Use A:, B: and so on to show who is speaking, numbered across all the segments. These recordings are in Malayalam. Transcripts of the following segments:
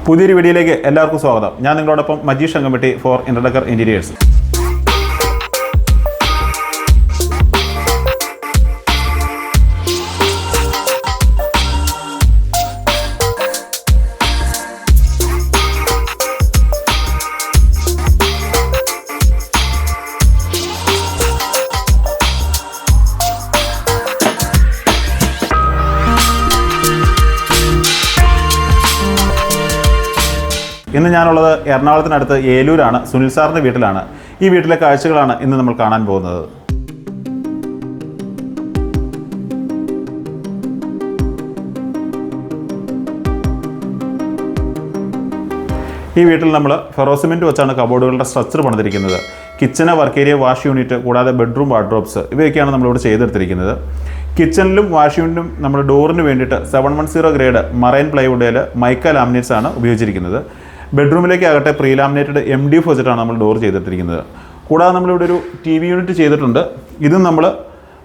A: പുതിയൊരു വീഡിയോയിലേക്ക് എല്ലാവർക്കും സ്വാഗതം. ഞാൻ നിങ്ങളോടൊപ്പം മജീഷ് അങ്കമ്പട്ടി ഫോർ ഇന്റർഡക്കർ ഇന്റീരിയേഴ്സ്. ഇന്ന് ഞാനുള്ളത് എറണാകുളത്തിനടുത്ത് ഏലൂരാണ്. സുനിൽ സാറിൻ്റെ വീട്ടിലാണ്. ഈ വീട്ടിലെ കാഴ്ചകളാണ് ഇന്ന് നമ്മൾ കാണാൻ പോകുന്നത്. ഈ വീട്ടിൽ നമ്മൾ ഫെറോസിമെൻറ്റ് വെച്ചാണ് കബോർഡുകളുടെ സ്ട്രക്ചർ പണിതിരിക്കുന്നത്. Kitchen, work area, wash unit കൂടാതെ ബെഡ്റൂം, വാർഡ്രോബ്സ് ഇവയൊക്കെയാണ് നമ്മളിവിടെ ചെയ്തെടുത്തിരിക്കുന്നത്. കിച്ചണിലും വാഷ് യൂണിറ്റും നമ്മൾ ഡോറിന് വേണ്ടിയിട്ട് 710 ഗ്രേഡ് മറൈൻ പ്ലൈവുഡിൽ മൈക്ക ലാമിനേറ്റ്സ് ആണ് ഉപയോഗിച്ചിരിക്കുന്നത്. ബെഡ്റൂമിലേക്ക് ആകട്ടെ പ്രീ ലാമിനേറ്റഡ് MDF വെച്ചിട്ടാണ് നമ്മൾ ഡോർ ചെയ്തിട്ടിരിക്കുന്നത്. കൂടാതെ നമ്മളിവിടെ ഒരു TV യൂണിറ്റ് ചെയ്തിട്ടുണ്ട്. ഇതും നമ്മൾ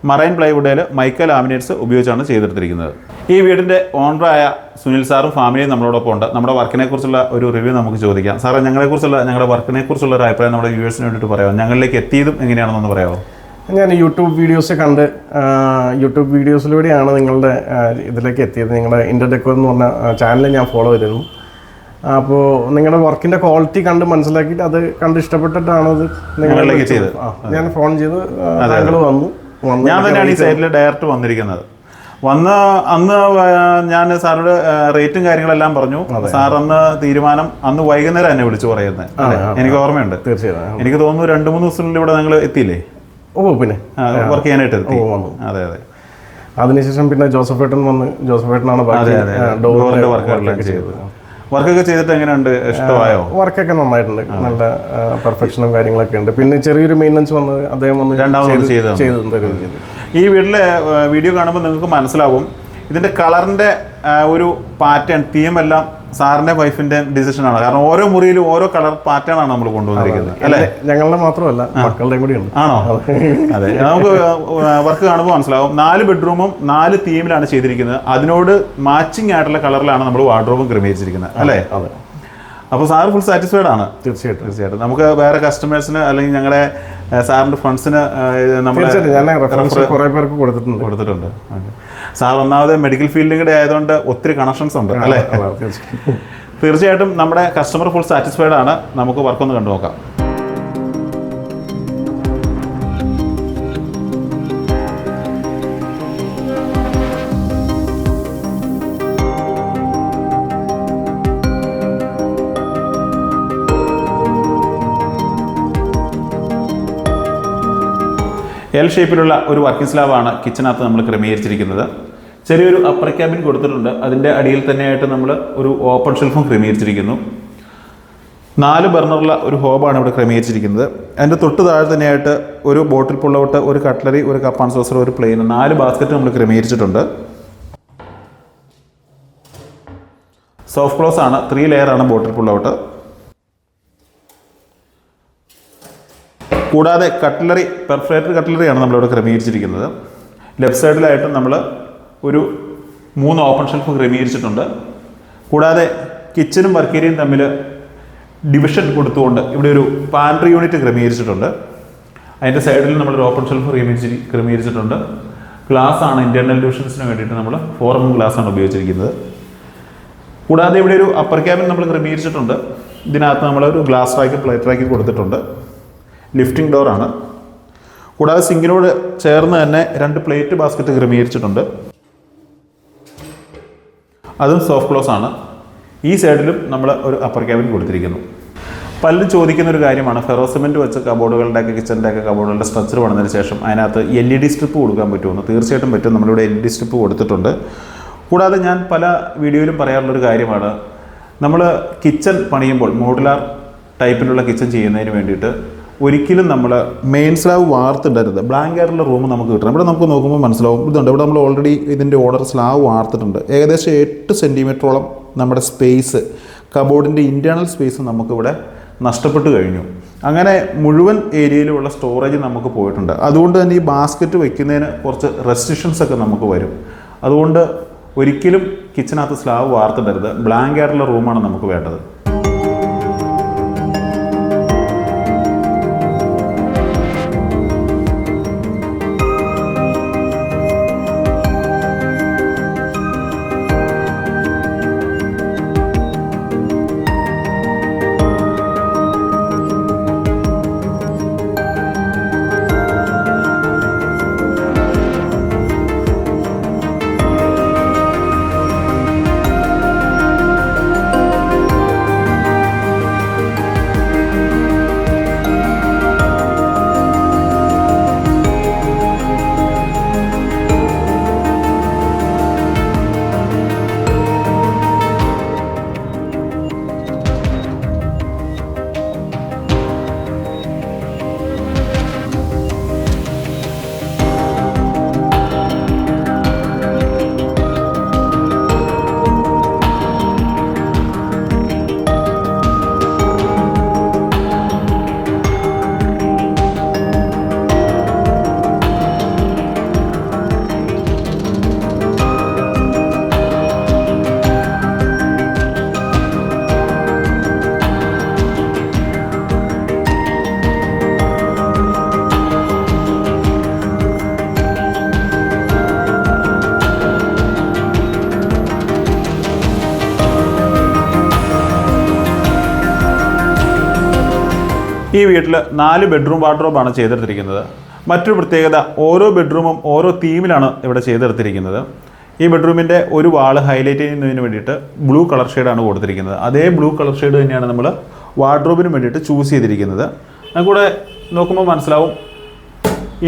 A: മറൈൻ പ്ലൈവുഡിൽ മൈക്ക ലാമിനേറ്റ്സ് ഉപയോഗിച്ചാണ് ചെയ്തെടുത്തിരിക്കുന്നത്. ഈ വീടിൻ്റെ ഓണറായ സുനിൽ സാറും ഫാമിലിയും നമ്മളോടൊപ്പം ഉണ്ട്. നമ്മുടെ വർക്കിനെ കുറിച്ചുള്ള ഒരു റിവ്യൂ നമുക്ക് ചോദിക്കാം. സാറേ, ഞങ്ങളുടെ വർക്കിനെ കുറിച്ചുള്ള ഒരു അഭിപ്രായം നമ്മുടെ വ്യൂവേഴ്സിന് വേണ്ടിയിട്ട് പറയാമോ? ഞങ്ങളിലേക്ക് എത്തിയതും എങ്ങനെയാണെന്നൊന്ന് പറയാമോ?
B: ഞാൻ യൂട്യൂബ് വീഡിയോസ് കണ്ട് യൂട്യൂബ് വീഡിയോസിലൂടെയാണ് നിങ്ങളുടെ ഇതിലേക്ക് എത്തിയത്. നിങ്ങളുടെ ഇന്റർഡെക്കർ എന്ന് പറഞ്ഞ ചാനൽ ഞാൻ ഫോളോ ചെയ്തിരുന്നു. അപ്പോൾ നിങ്ങളുടെ വർക്കിൻ്റെ ക്വാളിറ്റി കണ്ട് മനസ്സിലാക്കിയിട്ട് അത് കണ്ട് ഇഷ്ടപ്പെട്ടിട്ടാണ് അത് നിങ്ങളിലേക്ക് എത്തിയത്. ഞാൻ ഫോൺ ചെയ്ത് താങ്കൾ വന്നു.
A: ഞാൻ തന്നെയാണ് ഈ സൈറ്റിൽ ഡയറക്റ്റ് വന്നിരിക്കുന്നത്. അന്ന് ഞാൻ സാറിനോട് റേറ്റും കാര്യങ്ങളെല്ലാം പറഞ്ഞു. സാർ അന്ന് വൈകുന്നേരം എന്നെ വിളിച്ചു പറയുന്നത് എനിക്ക് ഓർമ്മയുണ്ട്.
B: തീർച്ചയായും
A: എനിക്ക് തോന്നുന്നു 2-3 ദിവസത്തിനുള്ളിൽ ഇവിടെ നിങ്ങൾ എത്തിയില്ലേ?
B: പിന്നെ
A: വർക്ക് ചെയ്യാനായിട്ട് എത്തി. അതെ.
B: അതിനുശേഷം പിന്നെ ജോസഫേട്ടൻ വന്ന് ജോസഫേട്ടനാണ്
A: ഡോറിന്റെ വർക്കുകളൊക്കെ ചെയ്തത്. വർക്കൊക്കെ ചെയ്തിട്ട് എങ്ങനെയുണ്ട്? ഇഷ്ടമായോ?
B: വർക്കൊക്കെ നന്നായിട്ടുണ്ട്. നല്ല പെർഫെക്ഷനും കാര്യങ്ങളൊക്കെ ഉണ്ട്. പിന്നെ ചെറിയൊരു മെയിൻ്റനൻസ് വന്ന് അദ്ദേഹം വന്ന്
A: രണ്ടാമത് ചെയ്തു. ഈ വീട്ടിലെ വീഡിയോ കാണുമ്പോൾ നിങ്ങൾക്ക് മനസ്സിലാവും ഇതിന്റെ കളറിന്റെ ഒരു പാറ്റേൺ, തീം എല്ലാം സാറിന്റെ വൈഫിന്റെ ഡിസിഷനാണ്. കാരണം ഓരോ മുറിയിലും ഓരോ കളർ പാറ്റേൺ ആണ് നമ്മൾ കൊണ്ടുവന്നിരിക്കുന്നത്, അല്ലേ?
B: ഞങ്ങളുടെ മാത്രമല്ല, മക്കളുടെയും കൂടി ഉണ്ട്.
A: ആണോ? അതെ, നമുക്ക് വർക്ക് കാണുമ്പോൾ മനസ്സിലാവും. 4 ബെഡ്റൂമും 4 തീമിലാണ് ചെയ്തിരിക്കുന്നത്. അതിനോട് മാച്ചിങ് ആയിട്ടുള്ള കളറിലാണ് നമ്മൾ വാർഡ്രോബും ക്രമീകരിച്ചിരിക്കുന്നത്, അല്ലേ?
B: അതെ.
A: അപ്പോൾ സാർ ഫുൾ സാറ്റിസ്ഫൈഡ് ആണ്?
B: തീർച്ചയായിട്ടും.
A: നമുക്ക് വേറെ കസ്റ്റമേഴ്സിന് അല്ലെങ്കിൽ ഞങ്ങളുടെ സാറിന്റെ ഫ്രണ്ട്സിന് നമ്മൾ
B: കുറേ പേർക്ക് കൊടുത്തിട്ടുണ്ട്.
A: സാർ ഒന്നാമത് മെഡിക്കൽ ഫീൽഡിൽ കൂടെ ആയതുകൊണ്ട് ഒത്തിരി കണക്ഷൻസ് ഉണ്ട്, അല്ലേ? തീർച്ചയായിട്ടും നമ്മുടെ കസ്റ്റമർ ഫുൾ സാറ്റിസ്ഫൈഡ് ആണ്. നമുക്ക് വർക്കൊന്ന് കണ്ടു നോക്കാം. L ഷേപ്പിലുള്ള ഒരു വർക്കിംഗ് സ്ലാബാണ് കിച്ചനകത്ത് നമ്മൾ ക്രമീകരിച്ചിരിക്കുന്നത്. ചെറിയൊരു അപ്പർ ക്യാബിൻ കൊടുത്തിട്ടുണ്ട്. അതിൻ്റെ അടിയിൽ തന്നെയായിട്ട് നമ്മൾ ഒരു ഓപ്പൺ ഷെൽഫും ക്രമീകരിച്ചിരിക്കുന്നു. 4 ബർണറുള്ള ഒരു ഹോബാണ് ഇവിടെ ക്രമീകരിച്ചിരിക്കുന്നത്. അതിൻ്റെ തൊട്ട് താഴെ തന്നെയായിട്ട് ഒരു ബോട്ടിൽ പുള്ളൗട്ട്, ഒരു കട്ട്ലറി, ഒരു കപ്പ് ആൻഡ് സോസർ, ഒരു പ്ലെയിൻ, 4 ബാസ്ക്കറ്റ് നമ്മൾ ക്രമീകരിച്ചിട്ടുണ്ട്. സോഫ്റ്റ് ക്ലോസ് ആണ്. 3 ലെയറാണ് ബോട്ടിൽ പുള്ളൗട്ട്. കൂടാതെ കട്ട്ലറി, പെർഫറേറ്റഡ് കട്ട്ലറിയാണ് നമ്മളിവിടെ ക്രമീകരിച്ചിരിക്കുന്നത്. ലെഫ്റ്റ് സൈഡിലായിട്ടും നമ്മൾ ഒരു 3 ഓപ്പൺ ഷെൽഫ് ക്രമീകരിച്ചിട്ടുണ്ട്. കൂടാതെ കിച്ചനും വർക്ക് ഏരിയയും തമ്മിൽ ഡിവിഷൻ കൊടുത്തുകൊണ്ട് ഇവിടെ ഒരു പാൻട്രി യൂണിറ്റ് ക്രമീകരിച്ചിട്ടുണ്ട്. അതിൻ്റെ സൈഡിൽ നമ്മളൊരു ഓപ്പൺ ഷെൽഫ് ക്രമീകരിച്ചിട്ടുണ്ട്. ഗ്ലാസ് ആണ്, ഇൻറ്റേർണൽ ഡിവിഷൻസിന് വേണ്ടിയിട്ട് നമ്മൾ 4mm ഗ്ലാസ് ആണ് ഉപയോഗിച്ചിരിക്കുന്നത്. കൂടാതെ ഇവിടെ ഒരു അപ്പർ ക്യാബിൻ നമ്മൾ ക്രമീകരിച്ചിട്ടുണ്ട്. ഇതിനകത്ത് നമ്മളൊരു ഗ്ലാസ് റാക്ക്, പ്ലേറ്റ് റാക്ക് കൊടുത്തിട്ടുണ്ട്. ലിഫ്റ്റിംഗ് ഡോറാണ്. കൂടാതെ സിങ്കിനോട് ചേർന്ന് തന്നെ 2 പ്ലേറ്റ് ബാസ്ക്കറ്റ് ക്രമീകരിച്ചിട്ടുണ്ട്. അതും സോഫ്റ്റ് ക്ലോസ് ആണ്. ഈ സൈഡിലും നമ്മൾ ഒരു അപ്പർ ക്യാബിൻ കൊടുത്തിരിക്കുന്നു. പലരും ചോദിക്കുന്ന ഒരു കാര്യമാണ്, ഫെറോസിമെൻറ്റ് വെച്ച കബോർഡുകളുടെയൊക്കെ, കിച്ചൻ്റെയൊക്കെ കബോർഡുകളുടെ സ്ട്രക്ചർ പണിതിന് ശേഷം അതിനകത്ത് LED സ്ട്രിപ്പ് കൊടുക്കാൻ പറ്റുമെന്ന്. തീർച്ചയായിട്ടും പറ്റും. നമ്മളിവിടെ LED സ്ട്രിപ്പ് കൊടുത്തിട്ടുണ്ട്. കൂടാതെ ഞാൻ പല വീഡിയോയിലും പറയാറുള്ളൊരു കാര്യമാണ്, നമ്മൾ കിച്ചൺ പണിയുമ്പോൾ മോഡുലാർ ടൈപ്പിലുള്ള കിച്ചൺ ചെയ്യുന്നതിന് വേണ്ടിയിട്ട് ഒരിക്കലും നമ്മൾ മെയിൻ സ്ലാബ് വാർത്തിടരുത്. ബ്ലാങ്ക് ആയിട്ടുള്ള റൂം നമുക്ക് കിട്ടണം. ഇവിടെ നമുക്ക് നോക്കുമ്പോൾ മനസ്സിലാവും. ഇതുണ്ട്, ഇവിടെ നമ്മൾ ഓൾറെഡി ഇതിൻ്റെ ഓർഡർ സ്ലാബ് വാർത്തിട്ടുണ്ട്. ഏകദേശം 8 സെൻറ്റിമീറ്ററോളം നമ്മുടെ സ്പേസ്, കബോർഡിൻ്റെ ഇൻറ്റേർണൽ സ്പേസ് നമുക്കിവിടെ നഷ്ടപ്പെട്ടു കഴിഞ്ഞു. അങ്ങനെ മുഴുവൻ ഏരിയയിലുമുള്ള സ്റ്റോറേജ് നമുക്ക് പോയിട്ടുണ്ട്. അതുകൊണ്ട് തന്നെ ഈ ബാസ്ക്കറ്റ് വയ്ക്കുന്നതിന് കുറച്ച് റെസ്ട്രിക്ഷൻസ് ഒക്കെ നമുക്ക് വരും. അതുകൊണ്ട് ഒരിക്കലും കിച്ചനകത്ത് സ്ലാബ് വാർത്തിടരുത്. ബ്ലാങ്ക് ആയിട്ടുള്ള റൂമാണ് നമുക്ക് വേണ്ടത്. ഈ വീട്ടിൽ 4 ബെഡ്റൂം വാർഡ്രോബാണ് ചെയ്തെടുത്തിരിക്കുന്നത്. മറ്റൊരു പ്രത്യേകത, ഓരോ ബെഡ്റൂമും ഓരോ തീമിലാണ് ഇവിടെ ചെയ്തെടുത്തിരിക്കുന്നത്. ഈ ബെഡ്റൂമിൻ്റെ ഒരു വാള് ഹൈലൈറ്റ് ചെയ്യുന്നതിന് വേണ്ടിയിട്ട് ബ്ലൂ കളർ ഷെയ്ഡാണ് കൊടുത്തിരിക്കുന്നത്. അതേ ബ്ലൂ കളർ ഷെയ്ഡ് തന്നെയാണ് നമ്മൾ വാർഡ്രോബിന് വേണ്ടിയിട്ട് ചൂസ് ചെയ്തിരിക്കുന്നത്. അതുകൂടെ നോക്കുമ്പോൾ മനസ്സിലാവും,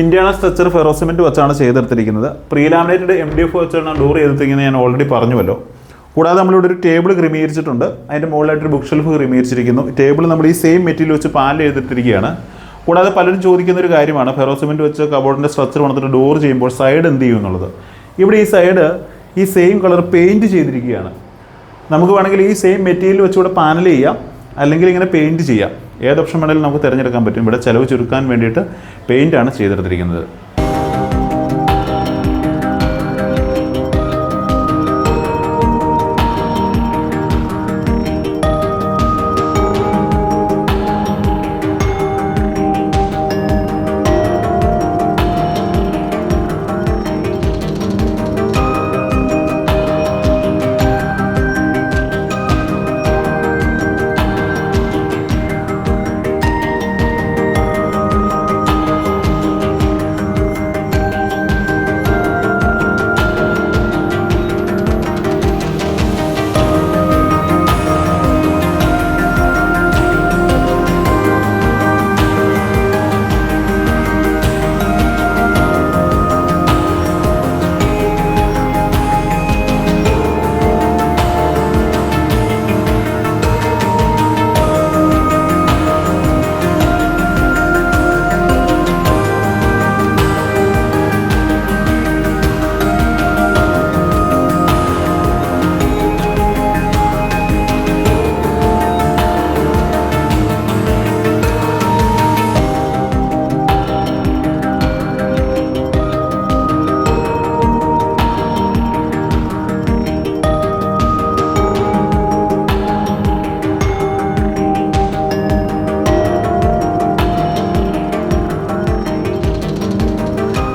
A: ഇന്റേണൽ സ്ട്രക്ചർ ഫെറോ സിമെൻറ്റ് വെച്ചാണ് ചെയ്തെടുത്തിരിക്കുന്നത്. പ്രീലാമിനേറ്റഡ് MDF വെച്ചാണ് ഡോർ ചെയ്തിരിക്കുന്നത്, ഞാൻ ഓൾറെഡി പറഞ്ഞുവല്ലോ. കൂടാതെ നമ്മളിവിടെ ഒരു ടേബിൾ ക്രമീകരിച്ചിട്ടുണ്ട്. അതിൻ്റെ മുകളിലായിട്ടൊരു ബുക്ക് ഷെൽഫ് ക്രമീകരിച്ചിരിക്കുന്നു. ടേബിൾ നമ്മൾ ഈ സെയിം മെറ്റീരിയൽ വെച്ച് പാനൽ ചെയ്തിട്ടിരിക്കുകയാണ്. കൂടാതെ പലരും ചോദിക്കുന്ന ഒരു കാര്യമാണ്, ഫെറോ സിമെൻറ്റ് വെച്ച് കബോർഡിൻ്റെ സ്ട്രക്ചർ വന്നിട്ട് ഡോർ ചെയ്യുമ്പോൾ സൈഡ് എന്ത് ചെയ്യും എന്നുള്ളത്. ഇവിടെ ഈ സൈഡ് ഈ സെയിം കളർ പെയിൻറ്റ് ചെയ്തിരിക്കുകയാണ്. നമുക്ക് വേണമെങ്കിൽ ഈ സെയിം മെറ്റീരിയൽ വെച്ചുകൂടെ പാനൽ ചെയ്യാം, അല്ലെങ്കിൽ ഇങ്ങനെ പെയിൻറ്റ് ചെയ്യാം. ഏത് ഓപ്ഷൻ വേണമെങ്കിലും നമുക്ക് തിരഞ്ഞെടുക്കാൻ പറ്റും. ഇവിടെ ചിലവ് ചുരുക്കാൻ വേണ്ടിയിട്ട് പെയിൻ്റാണ് ചെയ്തെടുത്തിരിക്കുന്നത്.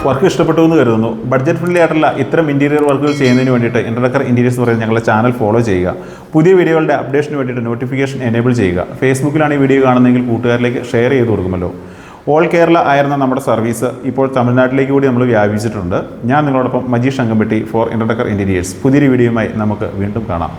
A: വർക്ക് ഇഷ്ടപ്പെട്ടു എന്ന് കരുതുന്നു. ബഡ്ജറ്റ് ഫ്രണ്ട്ലി ആയിട്ടുള്ള ഇത്തരം ഇൻറ്റീരിയർ വർക്കുകൾ ചെയ്യുന്നതിന് വേണ്ടിയിട്ട് ഇൻ്റർഡക്കർ ഇൻറ്റീരിയേഴ്സ് പറയുന്നത് ഞങ്ങളുടെ ചാനൽ ഫോളോ ചെയ്യുക. പുതിയ വീഡിയോകളുടെ അപ്ഡേഷന് വേണ്ടിയിട്ട് നോട്ടിഫിക്കേഷൻ എനേബിൾ ചെയ്യുക. ഫേസ്ബുക്കിലാണ് ഈ വീഡിയോ കാണുന്നതെങ്കിൽ കൂട്ടുകാരിലേക്ക് ഷെയർ ചെയ്ത് കൊടുക്കുമല്ലോ. ഓൾ കേരള ആയിരുന്ന നമ്മുടെ സർവീസ് ഇപ്പോൾ തമിഴ്നാട്ടിലേക്ക് കൂടി നമ്മൾ വ്യാപിച്ചിട്ടുണ്ട്. ഞാൻ നിങ്ങളോടൊപ്പം മജീഷ് അങ്കമ്പട്ടി ഫോർ ഇൻ്റർഡക്കർ ഇൻറ്റീരിയേഴ്സ്. പുതിയൊരു വീഡിയോയുമായി നമുക്ക് വീണ്ടും കാണാം.